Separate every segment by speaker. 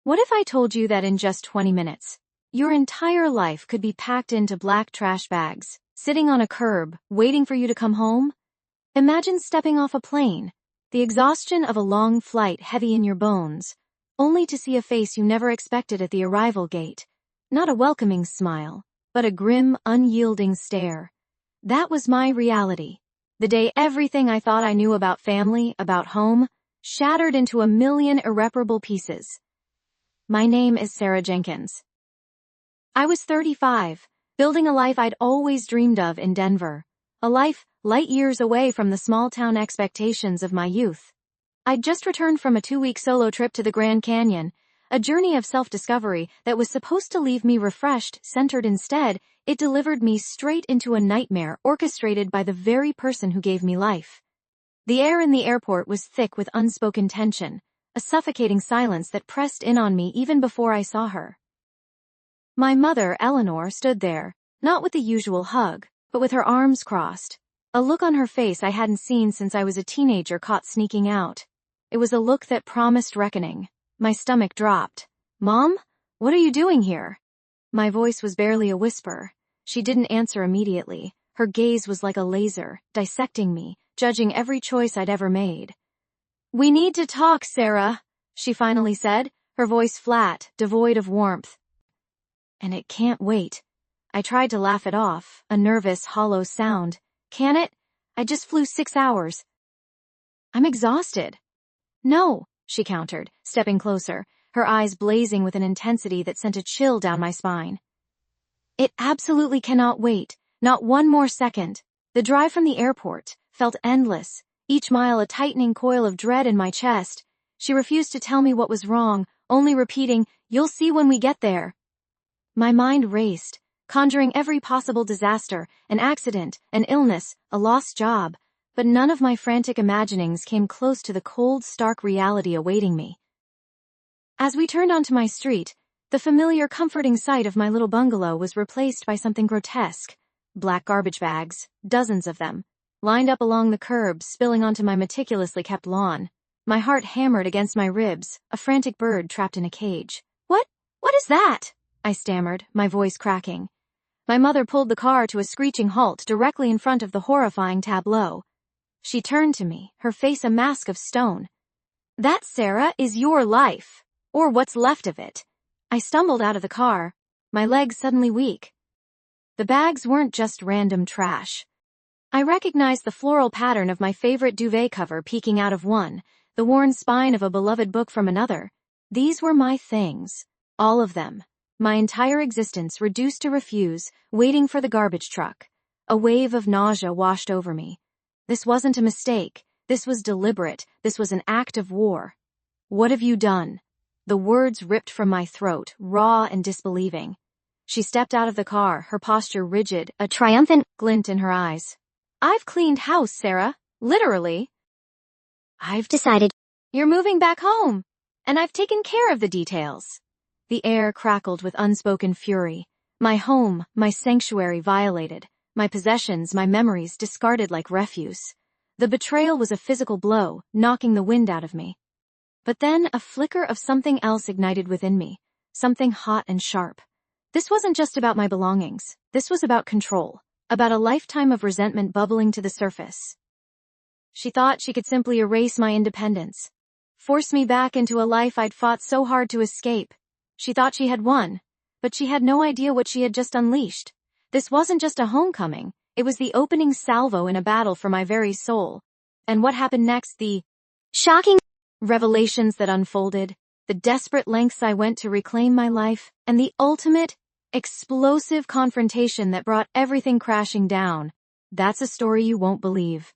Speaker 1: What if I told you that in just 20 minutes, your entire life could be packed into black trash bags, sitting on a curb, waiting for you to come home? Imagine stepping off a plane, the exhaustion of a long flight heavy in your bones, only to see a face you never expected at the arrival gate. Not a welcoming smile, but a grim, unyielding stare. That was my reality. The day everything I thought I knew about family, about home, shattered into a million irreparable pieces. My name is Sarah Jenkins. I was 35, building a life I'd always dreamed of in Denver. A life light years away from the small-town expectations of my youth. I'd just returned from a 2-week solo trip to the Grand Canyon, a journey of self-discovery that was supposed to leave me refreshed, centered. Instead, it delivered me straight into a nightmare orchestrated by the very person who gave me life. The air in the airport was thick with unspoken tension, a suffocating silence that pressed in on me even before I saw her. My mother, Eleanor, stood there, not with the usual hug, but with her arms crossed, a look on her face I hadn't seen since I was a teenager caught sneaking out. It was a look that promised reckoning. My stomach dropped. "Mom? What are you doing here?" My voice was barely a whisper. She didn't answer immediately. Her gaze was like a laser, dissecting me, judging every choice I'd ever made. "We need to talk, Sarah," she finally said, her voice flat, devoid of warmth. "And it can't wait." I tried to laugh it off, a nervous, hollow sound. "Can it? I just flew 6 hours. I'm exhausted." "No," she countered, stepping closer, her eyes blazing with an intensity that sent a chill down my spine. "It absolutely cannot wait, not one more second." The drive from the airport felt endless, each mile a tightening coil of dread in my chest. She refused to tell me what was wrong, only repeating, "You'll see when we get there." My mind raced, conjuring every possible disaster, an accident, an illness, a lost job, but none of my frantic imaginings came close to the cold, stark reality awaiting me. As we turned onto my street, the familiar, comforting sight of my little bungalow was replaced by something grotesque. Black garbage bags, dozens of them, lined up along the curb, spilling onto my meticulously kept lawn. My heart hammered against my ribs, a frantic bird trapped in a cage. What is that?" I stammered, my voice cracking. My mother pulled the car to a screeching halt directly in front of the horrifying tableau. She turned to me, her face a mask of stone. "That, Sarah, is your life. Or what's left of it." I stumbled out of the car, my legs suddenly weak. The bags weren't just random trash. I recognized the floral pattern of my favorite duvet cover peeking out of one, the worn spine of a beloved book from another. These were my things. All of them. My entire existence reduced to refuse, waiting for the garbage truck. A wave of nausea washed over me. This wasn't a mistake. This was deliberate. This was an act of war. "What have you done?" The words ripped from my throat, raw and disbelieving. She stepped out of the car, her posture rigid, a triumphant glint in her eyes. "I've cleaned house, Sarah. Literally. I've decided you're moving back home, and I've taken care of the details." The air crackled with unspoken fury. My home, my sanctuary violated. My possessions, my memories discarded like refuse. The betrayal was a physical blow, knocking the wind out of me. But then a flicker of something else ignited within me, something hot and sharp. This wasn't just about my belongings. This was about control, about a lifetime of resentment bubbling to the surface. She thought she could simply erase my independence, force me back into a life I'd fought so hard to escape. She thought she had won, but she had no idea what she had just unleashed. This wasn't just a homecoming, it was the opening salvo in a battle for my very soul. And what happened next? The shocking revelations that unfolded, the desperate lengths I went to reclaim my life, and the ultimate, explosive confrontation that brought everything crashing down. That's a story you won't believe.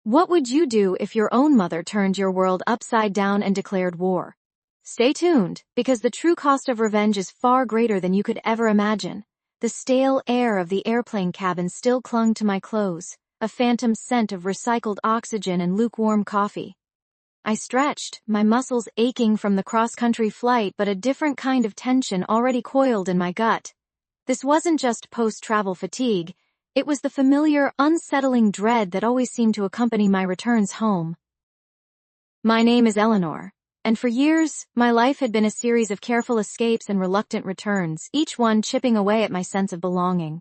Speaker 1: What would you do if your own mother turned your world upside down and declared war? Stay tuned, because the true cost of revenge is far greater than you could ever imagine. The stale air of the airplane cabin still clung to my clothes, a phantom scent of recycled oxygen and lukewarm coffee. I stretched, my muscles aching from the cross-country flight, but a different kind of tension already coiled in my gut. This wasn't just post-travel fatigue, it was the familiar, unsettling dread that always seemed to accompany my returns home. "My name is Eleanor," And for years, my life had been a series of careful escapes and reluctant returns, each one chipping away at my sense of belonging.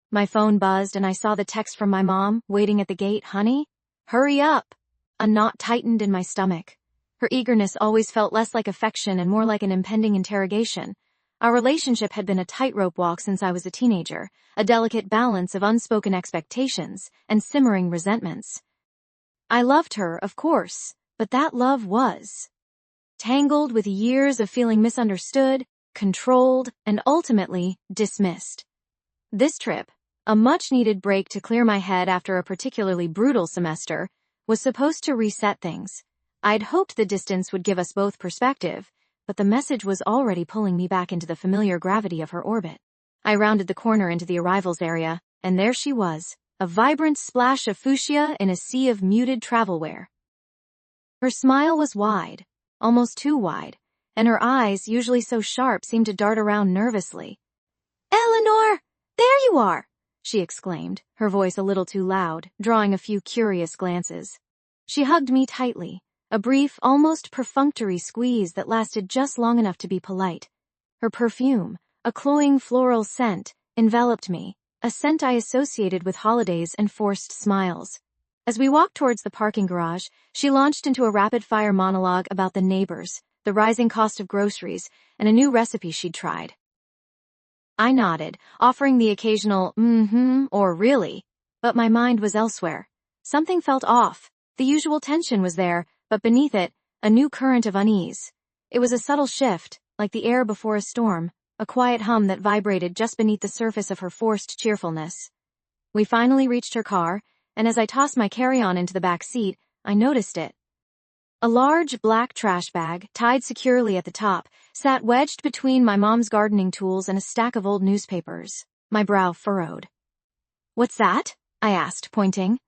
Speaker 1: My phone buzzed and I saw the text from my mom, waiting at the gate. "Honey, hurry up." A knot tightened in my stomach. Her eagerness always felt less like affection and more like an impending interrogation. Our relationship had been a tightrope walk since I was a teenager, a delicate balance of unspoken expectations and simmering resentments. I loved her, of course, but that love was tangled with years of feeling misunderstood, controlled, and ultimately dismissed. This trip, a much-needed break to clear my head after a particularly brutal semester, was supposed to reset things. I'd hoped the distance would give us both perspective, but the message was already pulling me back into the familiar gravity of her orbit. I rounded the corner into the arrivals area, and there she was, a vibrant splash of fuchsia in a sea of muted travel wear. Her smile was wide, almost too wide, and her eyes, usually so sharp, seemed to dart around nervously. "Eleanor, there you are!" she exclaimed, her voice a little too loud, drawing a few curious glances. She hugged me tightly, a brief, almost perfunctory squeeze that lasted just long enough to be polite. Her perfume, a cloying floral scent, enveloped me, a scent I associated with holidays and forced smiles. As we walked towards the parking garage, she launched into a rapid-fire monologue about the neighbors, the rising cost of groceries, and a new recipe she'd tried. I nodded, offering the occasional or really, but my mind was elsewhere. Something felt off. The usual tension was there, but beneath it, a new current of unease. It was a subtle shift, like the air before a storm, a quiet hum that vibrated just beneath the surface of her forced cheerfulness. We finally reached her car, and as I tossed my carry-on into the back seat, I noticed it. A large black trash bag, tied securely at the top, sat wedged between my mom's gardening tools and a stack of old newspapers. My brow furrowed. "What's that?" I asked, pointing.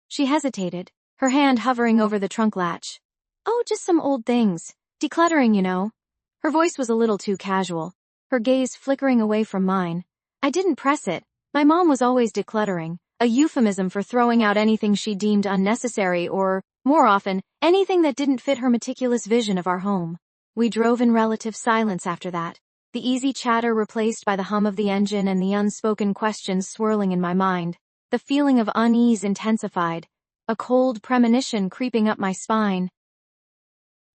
Speaker 1: She hesitated, her hand hovering over the trunk latch. "Oh, just some old things. Decluttering, you know." Her voice was a little too casual, her gaze flickering away from mine. I didn't press it. My mom was always decluttering, a euphemism for throwing out anything she deemed unnecessary or, more often, anything that didn't fit her meticulous vision of our home. We drove in relative silence after that, the easy chatter replaced by the hum of the engine and the unspoken questions swirling in my mind. The feeling of unease intensified, a cold premonition creeping up my spine.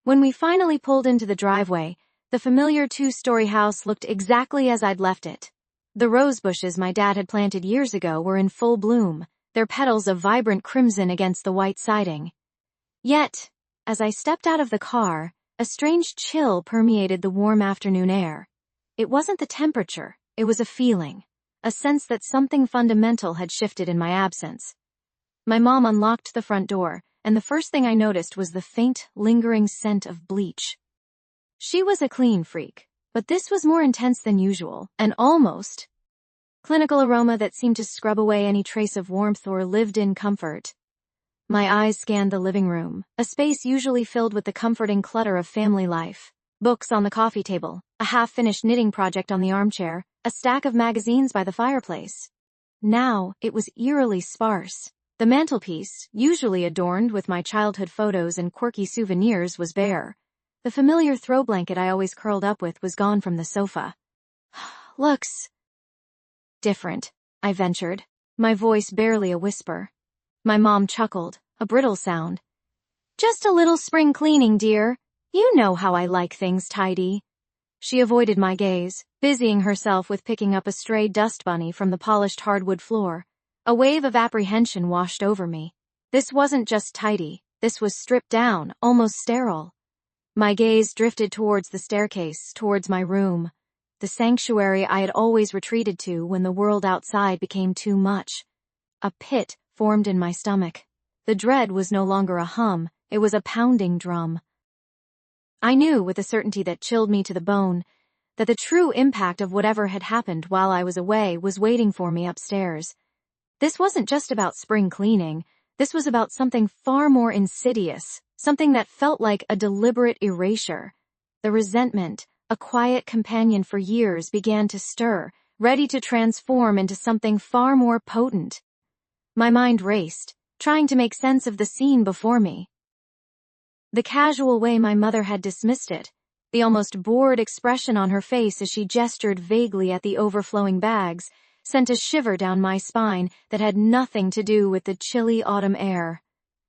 Speaker 1: When we finally pulled into the driveway, the familiar two-story house looked exactly as I'd left it. The rose bushes my dad had planted years ago were in full bloom, their petals of vibrant crimson against the white siding. Yet, as I stepped out of the car, a strange chill permeated the warm afternoon air. It wasn't the temperature, it was a feeling, a sense that something fundamental had shifted in my absence. My mom unlocked the front door, and the first thing I noticed was the faint, lingering scent of bleach. She was a clean freak, but this was more intense than usual, an almost clinical aroma that seemed to scrub away any trace of warmth or lived-in comfort. My eyes scanned the living room, a space usually filled with the comforting clutter of family life. Books on the coffee table, a half-finished knitting project on the armchair, a stack of magazines by the fireplace. Now, it was eerily sparse. The mantelpiece, usually adorned with my childhood photos and quirky souvenirs, was bare. The familiar throw blanket I always curled up with was gone from the sofa. "Looks different," I ventured, my voice barely a whisper. My mom chuckled, a brittle sound. "Just a little spring cleaning, dear. You know how I like things tidy." She avoided my gaze, busying herself with picking up a stray dust bunny from the polished hardwood floor. A wave of apprehension washed over me. This wasn't just tidy, this was stripped down, almost sterile. My gaze drifted towards the staircase, towards my room, the sanctuary I had always retreated to when the world outside became too much. A pit formed in my stomach. The dread was no longer a hum, it was a pounding drum. I knew with a certainty that chilled me to the bone that the true impact of whatever had happened while I was away was waiting for me upstairs. This wasn't just about spring cleaning, this was about something far more insidious, something that felt like a deliberate erasure. The resentment, a quiet companion for years, began to stir, ready to transform into something far more potent. My mind raced, trying to make sense of the scene before me. The casual way my mother had dismissed it, the almost bored expression on her face as she gestured vaguely at the overflowing bags, sent a shiver down my spine that had nothing to do with the chilly autumn air.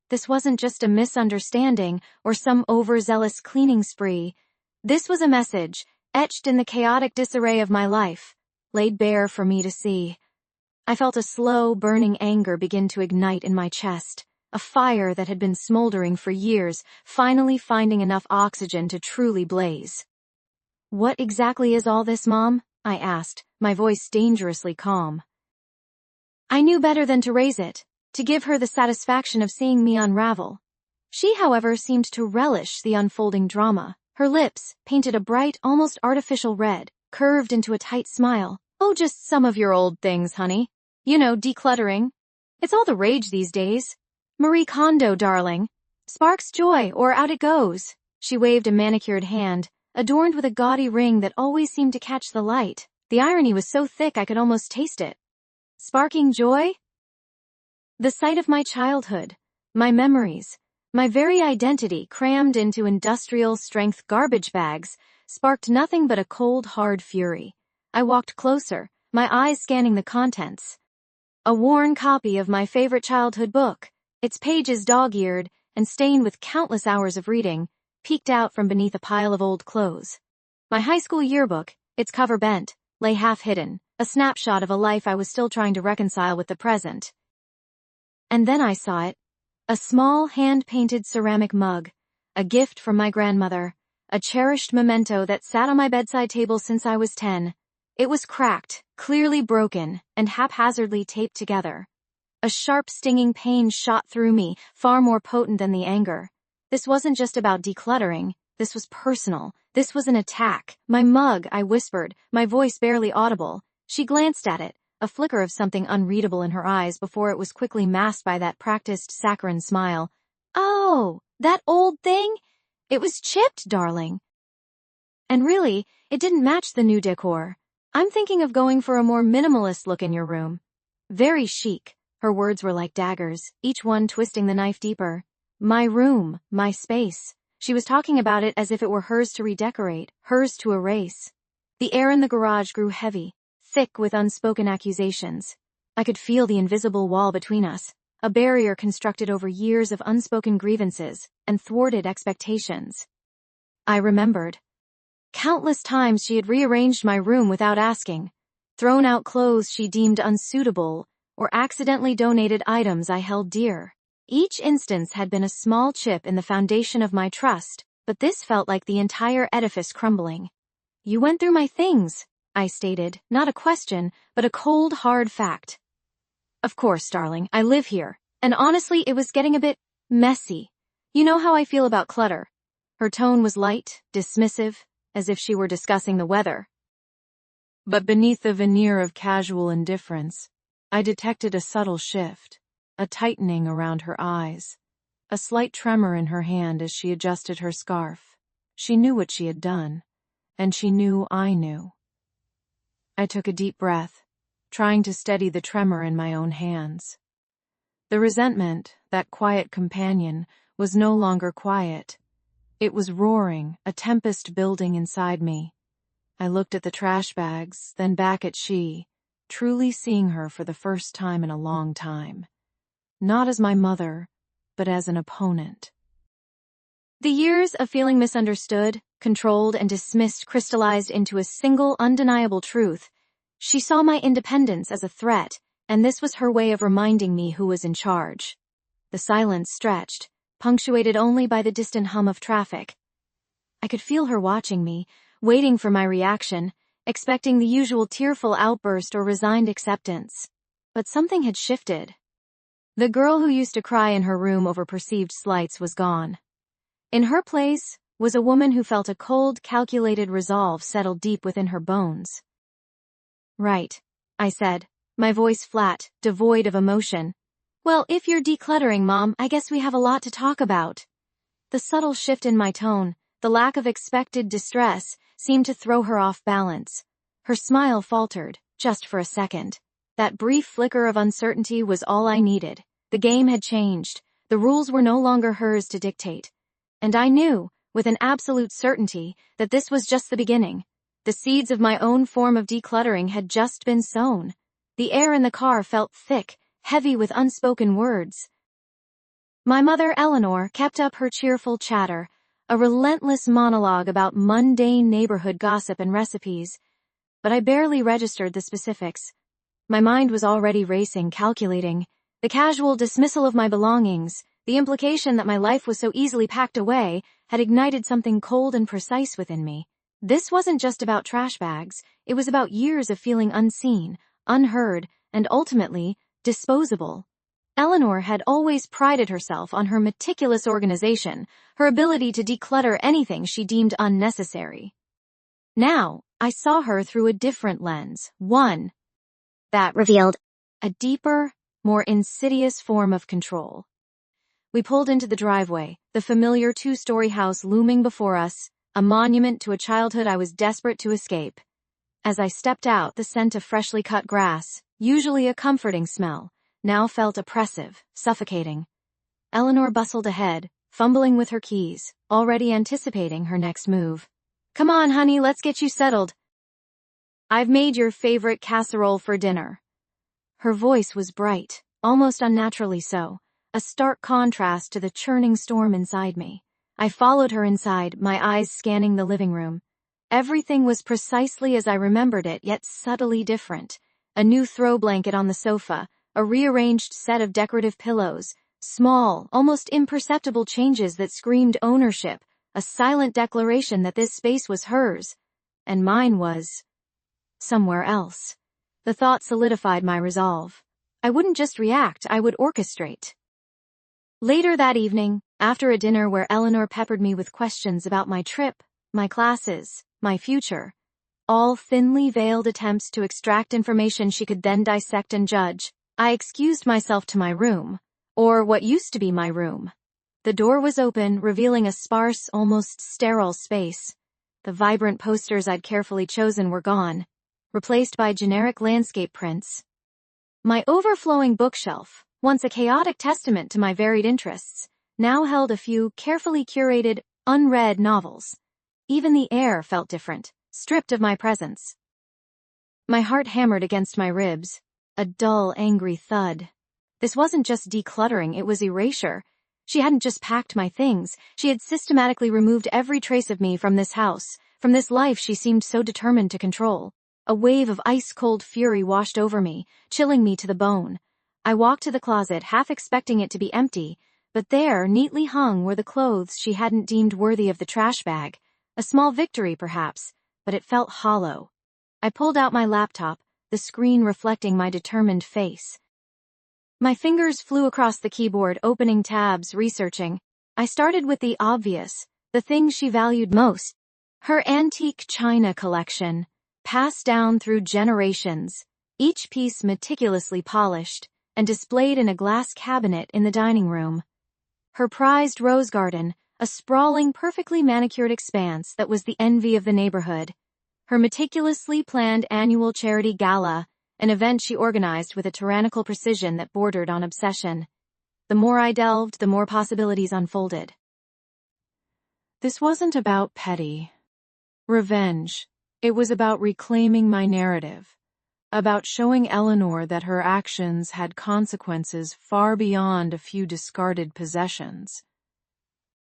Speaker 1: This wasn't just a misunderstanding or some overzealous cleaning spree. This was a message, etched in the chaotic disarray of my life, laid bare for me to see. I felt a slow, burning anger begin to ignite in my chest, a fire that had been smoldering for years, finally finding enough oxygen to truly blaze. "What exactly is all this, Mom?" I asked, my voice dangerously calm. I knew better than to raise it, to give her the satisfaction of seeing me unravel. She, however, seemed to relish the unfolding drama. Her lips, painted a bright, almost artificial red, curved into a tight smile. "Oh, just some of your old things, honey. You know, decluttering. It's all the rage these days. Marie Kondo, darling. Sparks joy, or out it goes." She waved a manicured hand, adorned with a gaudy ring that always seemed to catch the light. The irony was so thick I could almost taste it. Sparking joy? The sight of my childhood, my memories, my very identity crammed into industrial-strength garbage bags, sparked nothing but a cold, hard fury. I walked closer, my eyes scanning the contents. A worn copy of my favorite childhood book, its pages dog-eared and stained with countless hours of reading, peeked out from beneath a pile of old clothes. My high school yearbook, its cover bent, lay half hidden, a snapshot of a life I was still trying to reconcile with the present. And then I saw it. A small hand-painted ceramic mug, a gift from my grandmother, a cherished memento that sat on my bedside table since I was 10. It was cracked, clearly broken, and haphazardly taped together. A sharp stinging pain shot through me, far more potent than the anger. This wasn't just about decluttering, this was personal. This was an attack. "My mug," I whispered, my voice barely audible. She glanced at it, a flicker of something unreadable in her eyes before it was quickly masked by that practiced saccharine smile. "Oh, that old thing? It was chipped, darling." And really, it didn't match the new decor. "I'm thinking of going for a more minimalist look in your room." "Very chic." Her words were like daggers, each one twisting the knife deeper. My room, my space. She was talking about it as if it were hers to redecorate, hers to erase. The air in the garage grew heavy, thick with unspoken accusations. I could feel the invisible wall between us, a barrier constructed over years of unspoken grievances and thwarted expectations. I remembered. Countless times she had rearranged my room without asking, thrown out clothes she deemed unsuitable, or accidentally donated items I held dear. Each instance had been a small chip in the foundation of my trust, but this felt like the entire edifice crumbling. "You went through my things," I stated, not a question, but a cold, hard fact. "Of course, darling, I live here, and honestly, it was getting a bit messy. You know how I feel about clutter." Her tone was light, dismissive, as if she were discussing the weather. But beneath the veneer of casual indifference, I detected a subtle shift, a tightening around her eyes, a slight tremor in her hand as she adjusted her scarf. She knew what she had done, and she knew I knew. I took a deep breath, trying to steady the tremor in my own hands. The resentment, that quiet companion, was no longer quiet. It was roaring, a tempest building inside me. I looked at the trash bags, then back at she, truly seeing her for the first time in a long time. Not as my mother, but as an opponent. The years of feeling misunderstood, controlled, and dismissed crystallized into a single undeniable truth. She saw my independence as a threat, and this was her way of reminding me who was in charge. The silence stretched, punctuated only by the distant hum of traffic. I could feel her watching me, waiting for my reaction, expecting the usual tearful outburst or resigned acceptance. But something had shifted. The girl who used to cry in her room over perceived slights was gone. In her place was a woman who felt a cold, calculated resolve settle deep within her bones. "Right," I said, my voice flat, devoid of emotion. "Well, if you're decluttering, Mom, I guess we have a lot to talk about." The subtle shift in my tone, the lack of expected distress, seemed to throw her off balance. Her smile faltered, just for a second. That brief flicker of uncertainty was all I needed. The game had changed. The rules were no longer hers to dictate. And I knew, with an absolute certainty, that this was just the beginning. The seeds of my own form of decluttering had just been sown. The air in the car felt thick, heavy with unspoken words. My mother, Eleanor, kept up her cheerful chatter, a relentless monologue about mundane neighborhood gossip and recipes, but I barely registered the specifics. My mind was already racing, calculating. The casual dismissal of my belongings, the implication that my life was so easily packed away, had ignited something cold and precise within me. This wasn't just about trash bags, it was about years of feeling unseen, unheard, and ultimately, disposable. Eleanor had always prided herself on her meticulous organization, her ability to declutter anything she deemed unnecessary. Now, I saw her through a different lens, one that revealed a deeper, more insidious form of control. We pulled into the driveway, the familiar two-story house looming before us, a monument to a childhood I was desperate to escape. As I stepped out, the scent of freshly cut grass, usually a comforting smell, now felt oppressive, suffocating. Eleanor bustled ahead, fumbling with her keys, already anticipating her next move. "Come on, honey, let's get you settled. I've made your favorite casserole for dinner." Her voice was bright, almost unnaturally so, a stark contrast to the churning storm inside me. I followed her inside, my eyes scanning the living room. Everything was precisely as I remembered it, yet subtly different. A new throw blanket on the sofa, a rearranged set of decorative pillows, small, almost imperceptible changes that screamed ownership, a silent declaration that this space was hers, and mine was somewhere else. The thought solidified my resolve. I wouldn't just react, I would orchestrate. Later that evening, after a dinner where Eleanor peppered me with questions about my trip, my classes, my future, all thinly veiled attempts to extract information she could then dissect and judge, I excused myself to my room, or what used to be my room. The door was open, revealing a sparse, almost sterile space. The vibrant posters I'd carefully chosen were gone, replaced by generic landscape prints. My overflowing bookshelf, once a chaotic testament to my varied interests, now held a few carefully curated, unread novels. Even the air felt different, stripped of my presence. My heart hammered against my ribs, a dull, angry thud. This wasn't just decluttering, it was erasure. She hadn't just packed my things, she had systematically removed every trace of me from this house, from this life she seemed so determined to control. A wave of ice-cold fury washed over me, chilling me to the bone. I walked to the closet, half expecting it to be empty, but there, neatly hung, were the clothes she hadn't deemed worthy of the trash bag. A small victory, perhaps, but it felt hollow. I pulled out my laptop, the screen reflecting my determined face. My fingers flew across the keyboard, opening tabs, researching. I started with the obvious, the thing she valued most. Her antique china collection, passed down through generations, each piece meticulously polished and displayed in a glass cabinet in the dining room. Her prized rose garden, a sprawling, perfectly manicured expanse that was the envy of the neighborhood. Her meticulously planned annual charity gala, an event she organized with a tyrannical precision that bordered on obsession. The more I delved, the more possibilities unfolded. This wasn't about petty revenge. It was about reclaiming my narrative, about showing Eleanor that her actions had consequences far beyond a few discarded possessions.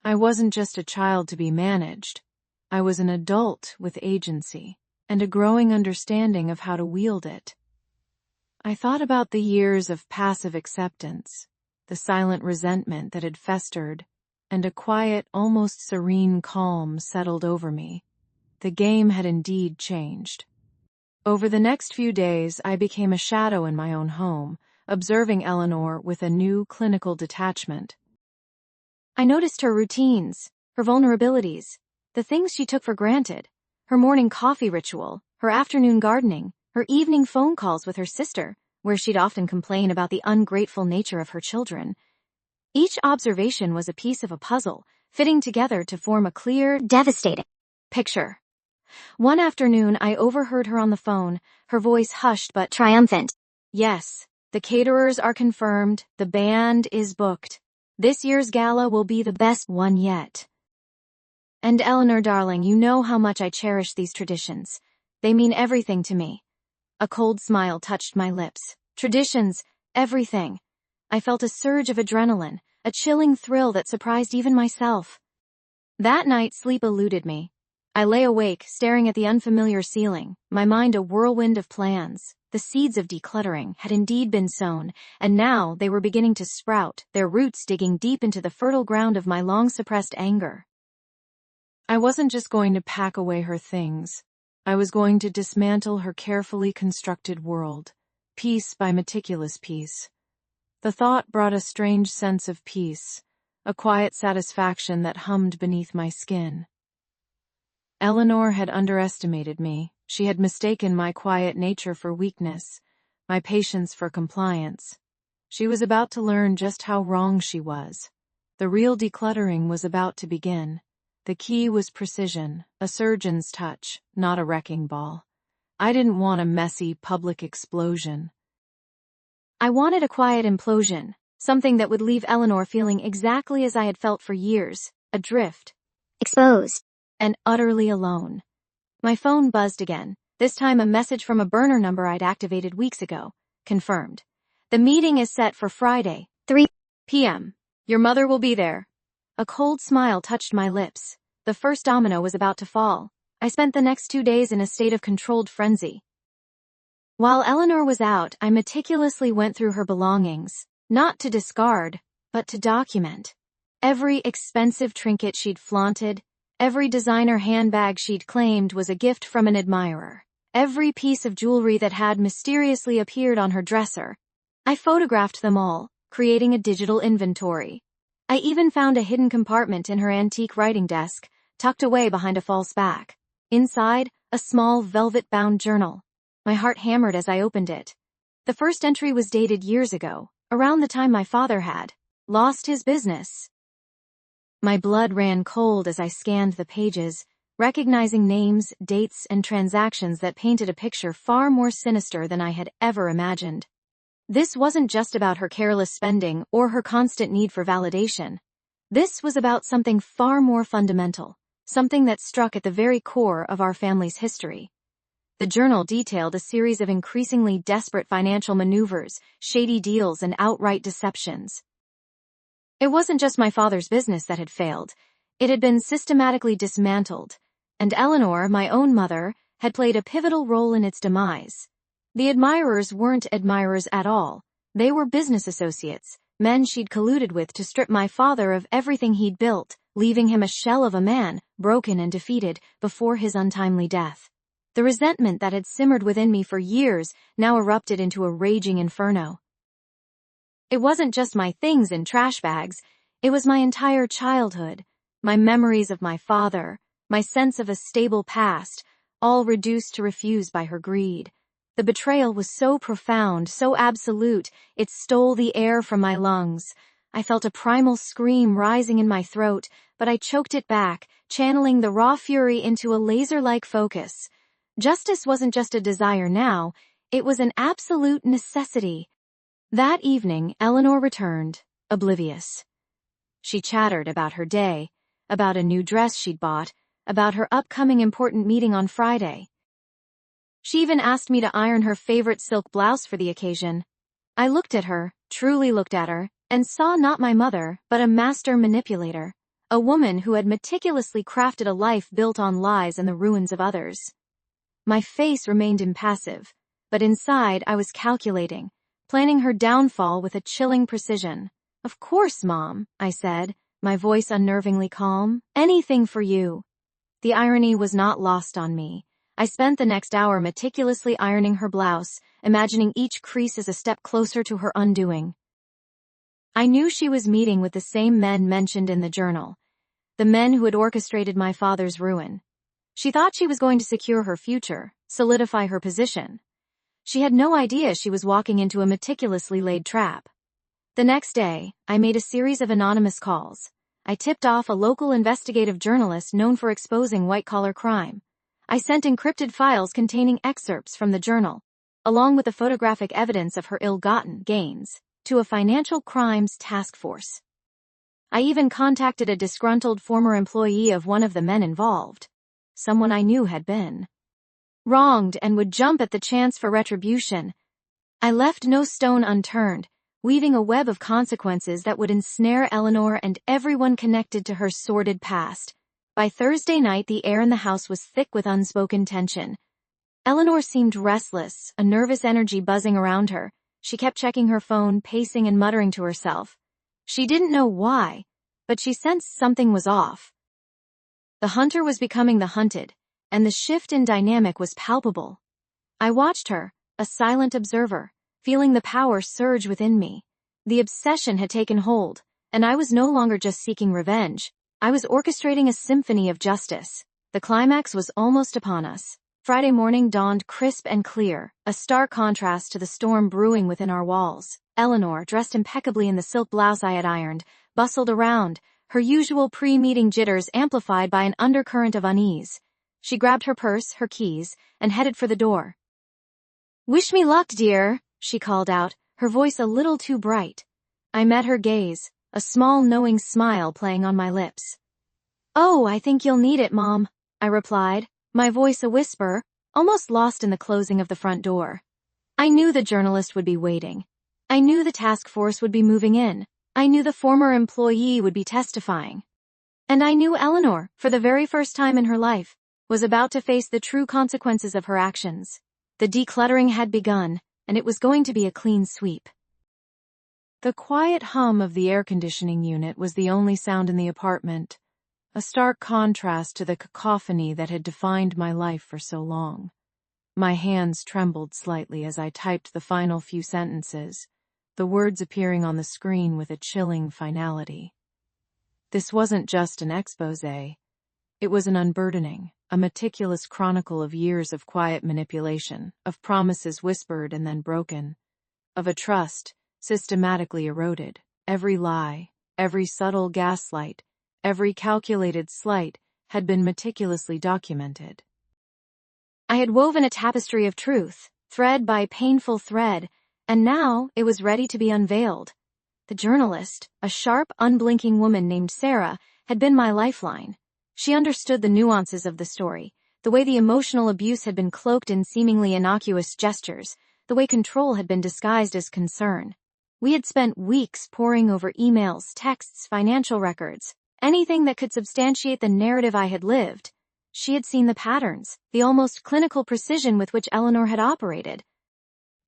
Speaker 1: I wasn't just a child to be managed. I was an adult with agency and a growing understanding of how to wield it. I thought about the years of passive acceptance, the silent resentment that had festered, and a quiet, almost serene calm settled over me. The game had indeed changed. Over the next few days, I became a shadow in my own home, observing Eleanor with a new clinical detachment. I noticed her routines, her vulnerabilities, the things she took for granted, her morning coffee ritual, her afternoon gardening, her evening phone calls with her sister, where she'd often complain about the ungrateful nature of her children. Each observation was a piece of a puzzle, fitting together to form a clear, devastating picture. One afternoon, I overheard her on the phone, her voice hushed but triumphant. "Yes, the caterers are confirmed, the band is booked. This year's gala will be the best one yet." And Eleanor, darling, you know how much I cherish these traditions. They mean everything to me. A cold smile touched my lips. Traditions, everything. I felt a surge of adrenaline, a chilling thrill that surprised even myself. That night, sleep eluded me. I lay awake, staring at the unfamiliar ceiling, my mind a whirlwind of plans. The seeds of decluttering had indeed been sown, and now they were beginning to sprout, their roots digging deep into the fertile ground of my long-suppressed anger. I wasn't just going to pack away her things. I was going to dismantle her carefully constructed world, piece by meticulous piece. The thought brought a strange sense of peace, a quiet satisfaction that hummed beneath my skin. Eleanor had underestimated me. She had mistaken my quiet nature for weakness, my patience for compliance. She was about to learn just how wrong she was. The real decluttering was about to begin. The key was precision, a surgeon's touch, not a wrecking ball. I didn't want a messy, public explosion. I wanted a quiet implosion, something that would leave Eleanor feeling exactly as I had felt for years, adrift,
Speaker 2: exposed,
Speaker 1: and utterly alone. My phone buzzed again, this time a message from a burner number I'd activated weeks ago. Confirmed. The meeting is set for Friday,
Speaker 2: 3
Speaker 1: p.m. Your mother will be there. A cold smile touched my lips. The first domino was about to fall. I spent the next 2 days in a state of controlled frenzy. While Eleanor was out, I meticulously went through her belongings, not to discard, but to document. Every expensive trinket she'd flaunted, every designer handbag she'd claimed was a gift from an admirer, every piece of jewelry that had mysteriously appeared on her dresser. I photographed them all, creating a digital inventory. I even found a hidden compartment in her antique writing desk, tucked away behind a false back. Inside, a small velvet-bound journal. My heart hammered as I opened it. The first entry was dated years ago, around the time my father had lost his business. My blood ran cold as I scanned the pages, recognizing names, dates, and transactions that painted a picture far more sinister than I had ever imagined. This wasn't just about her careless spending or her constant need for validation. This was about something far more fundamental, something that struck at the very core of our family's history. The journal detailed a series of increasingly desperate financial maneuvers, shady deals, and outright deceptions. It wasn't just my father's business that had failed. It had been systematically dismantled, and Eleanor, my own mother, had played a pivotal role in its demise. The admirers weren't admirers at all. They were business associates, men she'd colluded with to strip my father of everything he'd built, leaving him a shell of a man, broken and defeated, before his untimely death. The resentment that had simmered within me for years now erupted into a raging inferno. It wasn't just my things in trash bags, it was my entire childhood, my memories of my father, my sense of a stable past, all reduced to refuse by her greed. The betrayal was so profound, so absolute, it stole the air from my lungs. I felt a primal scream rising in my throat, but I choked it back, channeling the raw fury into a laser-like focus. Justice wasn't just a desire now, it was an absolute necessity. That evening, Eleanor returned, oblivious. She chattered about her day, about a new dress she'd bought, about her upcoming important meeting on Friday. She even asked me to iron her favorite silk blouse for the occasion. I looked at her, truly looked at her, and saw not my mother, but a master manipulator, a woman who had meticulously crafted a life built on lies and the ruins of others. My face remained impassive, but inside I was calculating, planning her downfall with a chilling precision. "Of course, Mom," I said, my voice unnervingly calm. "Anything for you." The irony was not lost on me. I spent the next hour meticulously ironing her blouse, imagining each crease as a step closer to her undoing. I knew she was meeting with the same men mentioned in the journal, the men who had orchestrated my father's ruin. She thought she was going to secure her future, solidify her position. She had no idea she was walking into a meticulously laid trap. The next day, I made a series of anonymous calls. I tipped off a local investigative journalist known for exposing white-collar crime. I sent encrypted files containing excerpts from the journal, along with the photographic evidence of her ill-gotten gains, to a financial crimes task force. I even contacted a disgruntled former employee of one of the men involved. Someone I knew had been wronged and would jump at the chance for retribution. I left no stone unturned, weaving a web of consequences that would ensnare Eleanor and everyone connected to her sordid past. By Thursday night, the air in the house was thick with unspoken tension. Eleanor seemed restless, a nervous energy buzzing around her. She kept checking her phone, pacing and muttering to herself. She didn't know why, but she sensed something was off. The hunter was becoming the hunted, and the shift in dynamic was palpable. I watched her, a silent observer, feeling the power surge within me. The obsession had taken hold, and I was no longer just seeking revenge. I was orchestrating a symphony of justice. The climax was almost upon us. Friday morning dawned crisp and clear, a stark contrast to the storm brewing within our walls. Eleanor, dressed impeccably in the silk blouse I had ironed, bustled around, her usual pre-meeting jitters amplified by an undercurrent of unease. She grabbed her purse, her keys, and headed for the door. "Wish me luck, dear," she called out, her voice a little too bright. I met her gaze, a small knowing smile playing on my lips. "Oh, I think you'll need it, Mom," I replied, my voice a whisper, almost lost in the closing of the front door. I knew the journalist would be waiting. I knew the task force would be moving in. I knew the former employee would be testifying. And I knew Eleanor, for the very first time in her life, was about to face the true consequences of her actions. The decluttering had begun, and it was going to be a clean sweep. The quiet hum of the air conditioning unit was the only sound in the apartment, a stark contrast to the cacophony that had defined my life for so long. My hands trembled slightly as I typed the final few sentences, the words appearing on the screen with a chilling finality. This wasn't just an exposé. It was an unburdening, a meticulous chronicle of years of quiet manipulation, of promises whispered and then broken, of a trust systematically eroded. Every lie, every subtle gaslight, every calculated slight had been meticulously documented. I had woven a tapestry of truth, thread by painful thread, and now it was ready to be unveiled. The journalist, a sharp, unblinking woman named Sarah, had been my lifeline. She understood the nuances of the story, the way the emotional abuse had been cloaked in seemingly innocuous gestures, the way control had been disguised as concern. We had spent weeks poring over emails, texts, financial records, anything that could substantiate the narrative I had lived. She had seen the patterns, the almost clinical precision with which Eleanor had operated.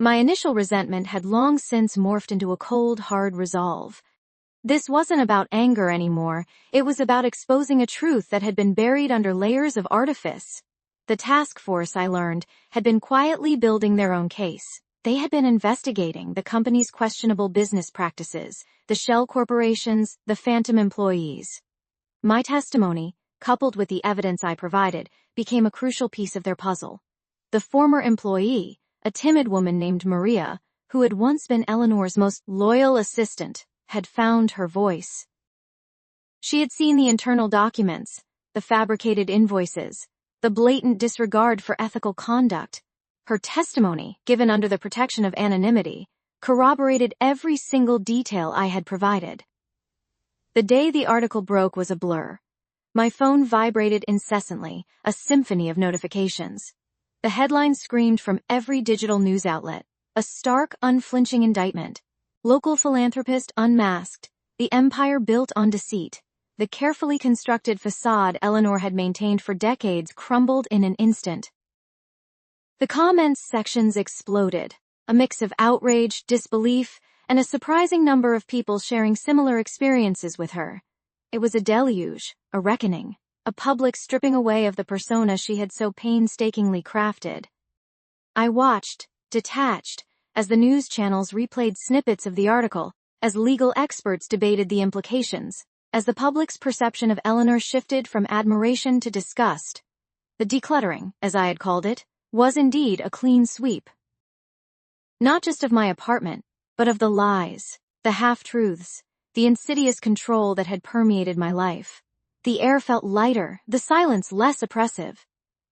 Speaker 1: My initial resentment had long since morphed into a cold, hard resolve. This wasn't about anger anymore, it was about exposing a truth that had been buried under layers of artifice. The task force, I learned, had been quietly building their own case. They had been investigating the company's questionable business practices, the shell corporations, the phantom employees. My testimony, coupled with the evidence I provided, became a crucial piece of their puzzle. The former employee, a timid woman named Maria, who had once been Eleanor's most loyal assistant, had found her voice. She had seen the internal documents, the fabricated invoices, the blatant disregard for ethical conduct. Her testimony, given under the protection of anonymity, corroborated every single detail I had provided. The day the article broke was a blur. My phone vibrated incessantly, a symphony of notifications. The headlines screamed from every digital news outlet, a stark, unflinching indictment. Local philanthropist unmasked, the empire built on deceit. The carefully constructed facade Eleanor had maintained for decades crumbled in an instant. The comments sections exploded, a mix of outrage, disbelief, and a surprising number of people sharing similar experiences with her. It was a deluge, a reckoning, a public stripping away of the persona she had so painstakingly crafted. I watched, detached, as the news channels replayed snippets of the article, as legal experts debated the implications, as the public's perception of Eleanor shifted from admiration to disgust. The decluttering, as I had called it, was indeed a clean sweep. Not just of my apartment, but of the lies, the half-truths, the insidious control that had permeated my life. The air felt lighter, the silence less oppressive.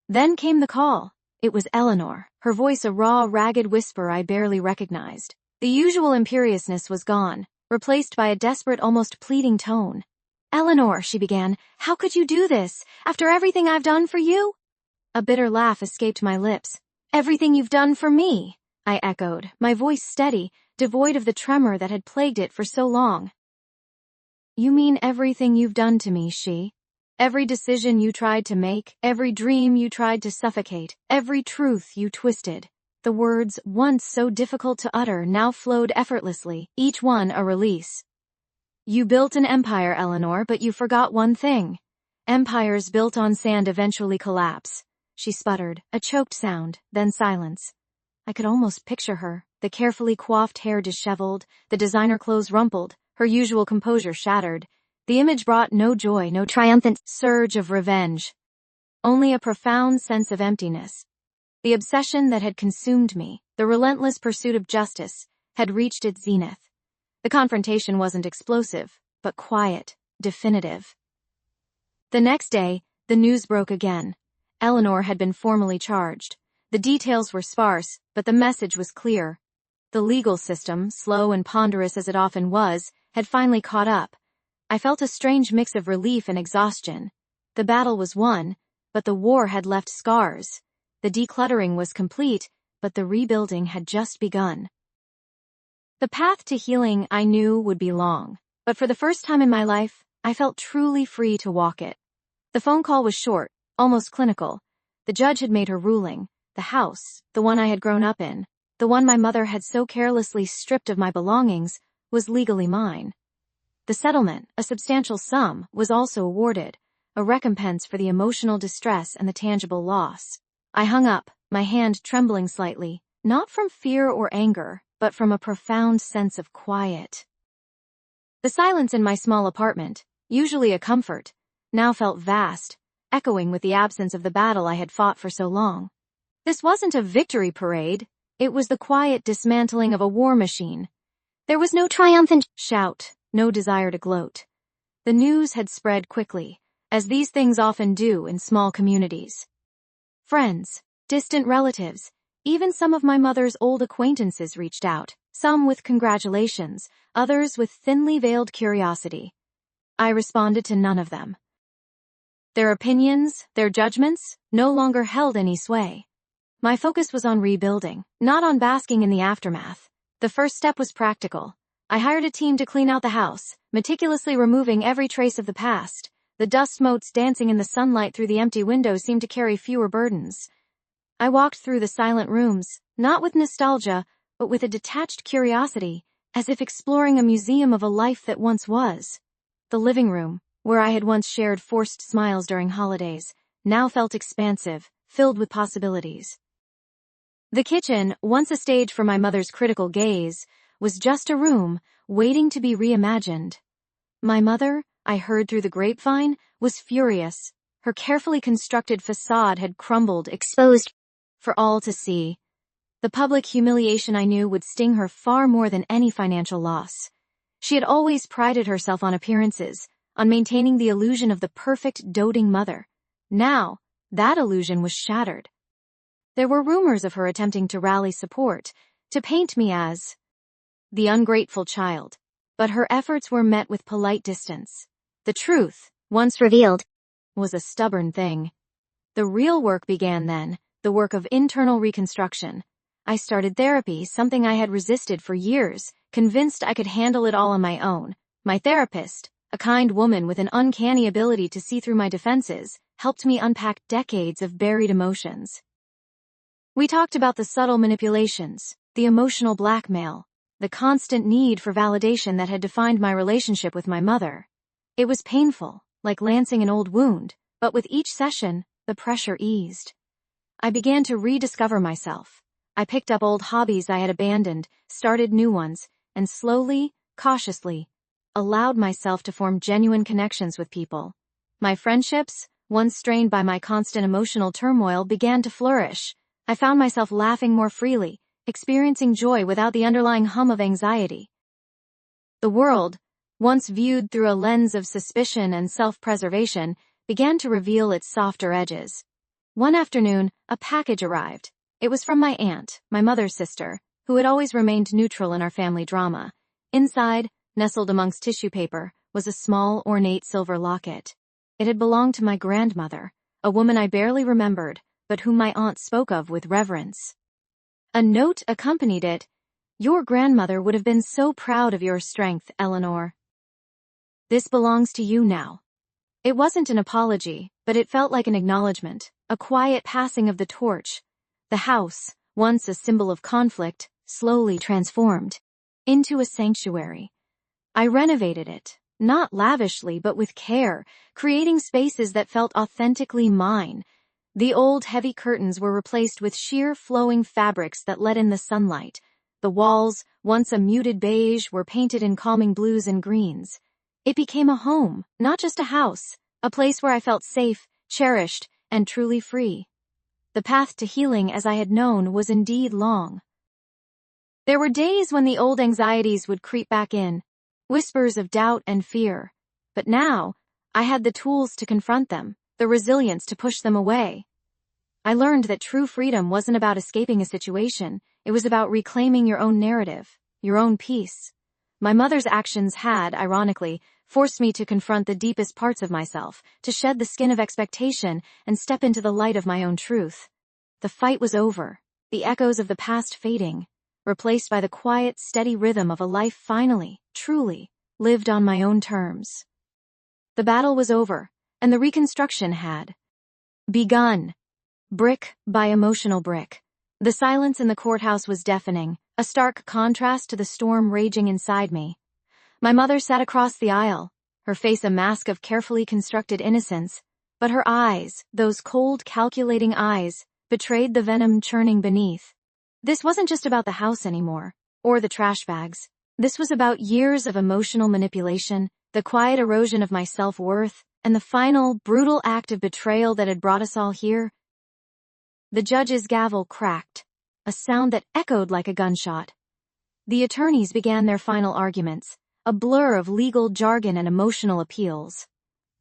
Speaker 1: Then came the call. It was Eleanor, her voice a raw, ragged whisper I barely recognized. The usual imperiousness was gone, replaced by a desperate, almost pleading tone. "Eleanor," she began, "how could you do this, after everything I've done for you?" A bitter laugh escaped my lips. "Everything you've done for me," I echoed, my voice steady, devoid of the tremor that had plagued it for so long. "You mean everything you've done to me, she? Every decision you tried to make, every dream you tried to suffocate, every truth you twisted." The words, once so difficult to utter, now flowed effortlessly, each one a release. "You built an empire, Eleanor, but you forgot one thing. Empires built on sand eventually collapse," she sputtered, a choked sound, then silence. I could almost picture her, the carefully coiffed hair disheveled, the designer clothes rumpled, her usual composure shattered. The image brought no joy, no triumphant surge of revenge. Only a profound sense of emptiness. The obsession that had consumed me, the relentless pursuit of justice, had reached its zenith. The confrontation wasn't explosive, but quiet, definitive. The next day, the news broke again. Eleanor had been formally charged. The details were sparse, but the message was clear. The legal system, slow and ponderous as it often was, had finally caught up. I felt a strange mix of relief and exhaustion. The battle was won, but the war had left scars. The decluttering was complete, but the rebuilding had just begun. The path to healing, I knew, would be long, but for the first time in my life, I felt truly free to walk it. The phone call was short, almost clinical. The judge had made her ruling. The house, the one I had grown up in, the one my mother had so carelessly stripped of my belongings, was legally mine. The settlement, a substantial sum, was also awarded, a recompense for the emotional distress and the tangible loss. I hung up, my hand trembling slightly, not from fear or anger, but from a profound sense of quiet. The silence in my small apartment, usually a comfort, now felt vast, echoing with the absence of the battle I had fought for so long. This wasn't a victory parade, it was the quiet dismantling of a war machine. There was no triumphant shout, no desire to gloat. The news had spread quickly, as these things often do in small communities. Friends, distant relatives, even some of my mother's old acquaintances reached out, some with congratulations, others with thinly veiled curiosity. I responded to none of them. Their opinions, their judgments, no longer held any sway. My focus was on rebuilding, not on basking in the aftermath. The first step was practical. I hired a team to clean out the house, meticulously removing every trace of the past. The dust motes dancing in the sunlight through the empty windows seemed to carry fewer burdens. I walked through the silent rooms, not with nostalgia, but with a detached curiosity, as if exploring a museum of a life that once was. The living room, where I had once shared forced smiles during holidays, now felt expansive, filled with possibilities. The kitchen, once a stage for my mother's critical gaze, was just a room, waiting to be reimagined. My mother, I heard through the grapevine, was furious. Her carefully constructed facade had crumbled, exposed for all to see. The public humiliation I knew would sting her far more than any financial loss. She had always prided herself on appearances, on maintaining the illusion of the perfect, doting mother. Now, that illusion was shattered. There were rumors of her attempting to rally support, to paint me as the ungrateful child, but her efforts were met with polite distance. The truth, once revealed, was a stubborn thing. The real work began then, the work of internal reconstruction. I started therapy, something I had resisted for years, convinced I could handle it all on my own. My therapist, a kind woman with an uncanny ability to see through my defenses, helped me unpack decades of buried emotions. We talked about the subtle manipulations, the emotional blackmail, the constant need for validation that had defined my relationship with my mother. It was painful, like lancing an old wound, but with each session, the pressure eased. I began to rediscover myself. I picked up old hobbies I had abandoned, started new ones, and slowly, cautiously, allowed myself to form genuine connections with people. My friendships, once strained by my constant emotional turmoil, began to flourish. I found myself laughing more freely, experiencing joy without the underlying hum of anxiety. The world, once viewed through a lens of suspicion and self-preservation, began to reveal its softer edges. One afternoon, a package arrived. It was from my aunt, my mother's sister, who had always remained neutral in our family drama. Inside, Nestled amongst tissue paper was a small, ornate silver locket. It had belonged to my grandmother, a woman I barely remembered, but whom my aunt spoke of with reverence. A note accompanied it. "Your grandmother would have been so proud of your strength, Eleanor. This belongs to you now." It wasn't an apology, but it felt like an acknowledgement, a quiet passing of the torch. The house, once a symbol of conflict, slowly transformed into a sanctuary. I renovated it, not lavishly but with care, creating spaces that felt authentically mine. The old heavy curtains were replaced with sheer flowing fabrics that let in the sunlight. The walls, once a muted beige, were painted in calming blues and greens. It became a home, not just a house, a place where I felt safe, cherished, and truly free. The path to healing as I had known was indeed long. There were days when the old anxieties would creep back in, whispers of doubt and fear. But now, I had the tools to confront them, the resilience to push them away. I learned that true freedom wasn't about escaping a situation, it was about reclaiming your own narrative, your own peace. My mother's actions had, ironically, forced me to confront the deepest parts of myself, to shed the skin of expectation and step into the light of my own truth. The fight was over, the echoes of the past fading, replaced by the quiet, steady rhythm of a life finally, truly, lived on my own terms. The battle was over, and the reconstruction had begun. Brick by emotional brick. The silence in the courthouse was deafening, a stark contrast to the storm raging inside me. My mother sat across the aisle, her face a mask of carefully constructed innocence, but her eyes, those cold, calculating eyes, betrayed the venom churning beneath. This wasn't just about the house anymore, or the trash bags. This was about years of emotional manipulation, the quiet erosion of my self-worth, and the final, brutal act of betrayal that had brought us all here. The judge's gavel cracked, a sound that echoed like a gunshot. The attorneys began their final arguments, a blur of legal jargon and emotional appeals.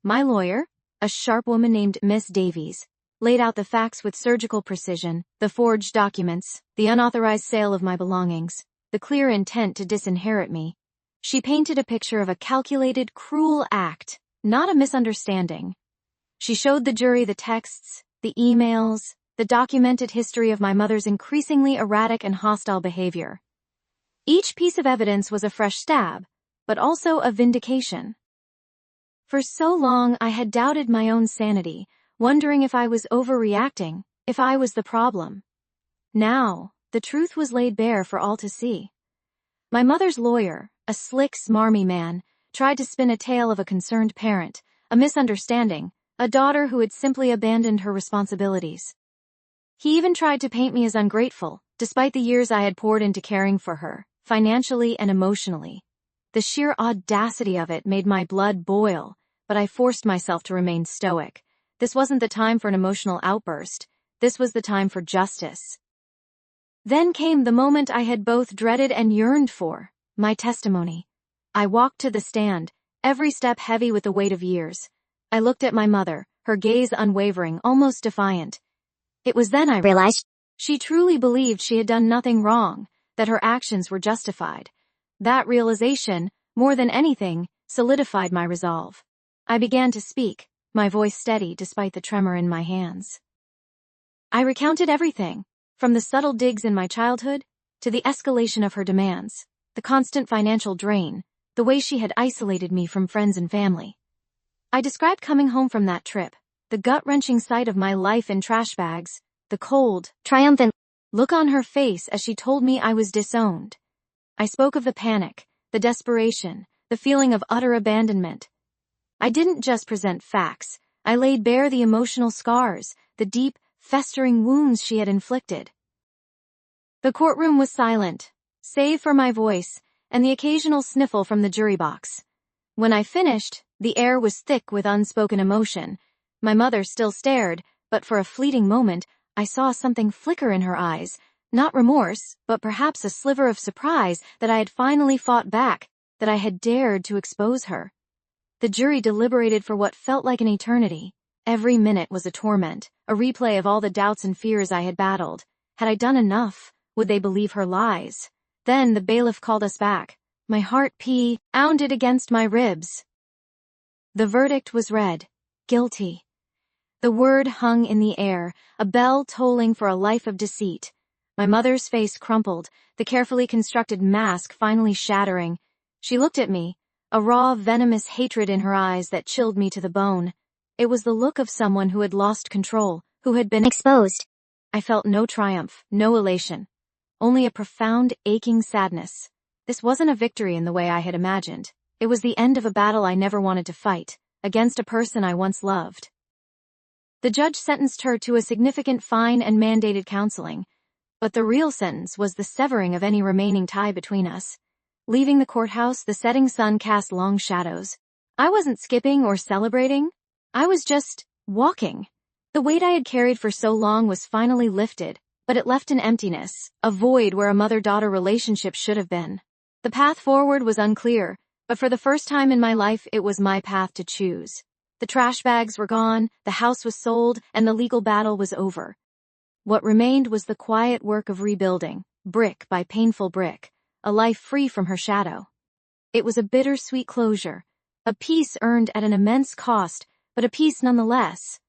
Speaker 1: My lawyer, a sharp woman named Miss Davies, laid out the facts with surgical precision, the forged documents, the unauthorized sale of my belongings, the clear intent to disinherit me. She painted a picture of a calculated, cruel act, not a misunderstanding. She showed the jury the texts, the emails, the documented history of my mother's increasingly erratic and hostile behavior. Each piece of evidence was a fresh stab, but also a vindication. For so long I had doubted my own sanity, wondering if I was overreacting, if I was the problem. Now, the truth was laid bare for all to see. My mother's lawyer, a slick, smarmy man, tried to spin a tale of a concerned parent, a misunderstanding, a daughter who had simply abandoned her responsibilities. He even tried to paint me as ungrateful, despite the years I had poured into caring for her, financially and emotionally. The sheer audacity of it made my blood boil, but I forced myself to remain stoic. This wasn't the time for an emotional outburst. This was the time for justice. Then came the moment I had both dreaded and yearned for, my testimony. I walked to the stand, every step heavy with the weight of years. I looked at my mother, her gaze unwavering, almost defiant. It was then I realized she truly believed she had done nothing wrong, that her actions were justified. That realization, more than anything, solidified my resolve. I began to speak, my voice steady despite the tremor in my hands. I recounted everything, from the subtle digs in my childhood, to the escalation of her demands, the constant financial drain, the way she had isolated me from friends and family. I described coming home from that trip, the gut-wrenching sight of my life in trash bags, the cold, triumphant look on her face as she told me I was disowned. I spoke of the panic, the desperation, the feeling of utter abandonment. I didn't just present facts, I laid bare the emotional scars, the deep, festering wounds she had inflicted. The courtroom was silent, save for my voice and the occasional sniffle from the jury box. When I finished, the air was thick with unspoken emotion. My mother still stared, but for a fleeting moment, I saw something flicker in her eyes, not remorse, but perhaps a sliver of surprise that I had finally fought back, that I had dared to expose her. The jury deliberated for what felt like an eternity. Every minute was a torment, a replay of all the doubts and fears I had battled. Had I done enough? Would they believe her lies? Then the bailiff called us back. My heart pounded against my ribs. The verdict was read. Guilty. The word hung in the air, a bell tolling for a life of deceit. My mother's face crumpled, the carefully constructed mask finally shattering. She looked at me, a raw, venomous hatred in her eyes that chilled me to the bone. It was the look of someone who had lost control, who had been exposed. I felt no triumph, no elation. Only a profound, aching sadness. This wasn't a victory in the way I had imagined. It was the end of a battle I never wanted to fight, against a person I once loved. The judge sentenced her to a significant fine and mandated counseling, but the real sentence was the severing of any remaining tie between us. Leaving the courthouse, the setting sun cast long shadows. I wasn't skipping or celebrating. I was just walking. The weight I had carried for so long was finally lifted, but it left an emptiness, a void where a mother-daughter relationship should have been. The path forward was unclear, but for the first time in my life it was my path to choose. The trash bags were gone, the house was sold, and the legal battle was over. What remained was the quiet work of rebuilding, brick by painful brick, a life free from her shadow. It was a bittersweet closure, a peace earned at an immense cost, but a peace nonetheless.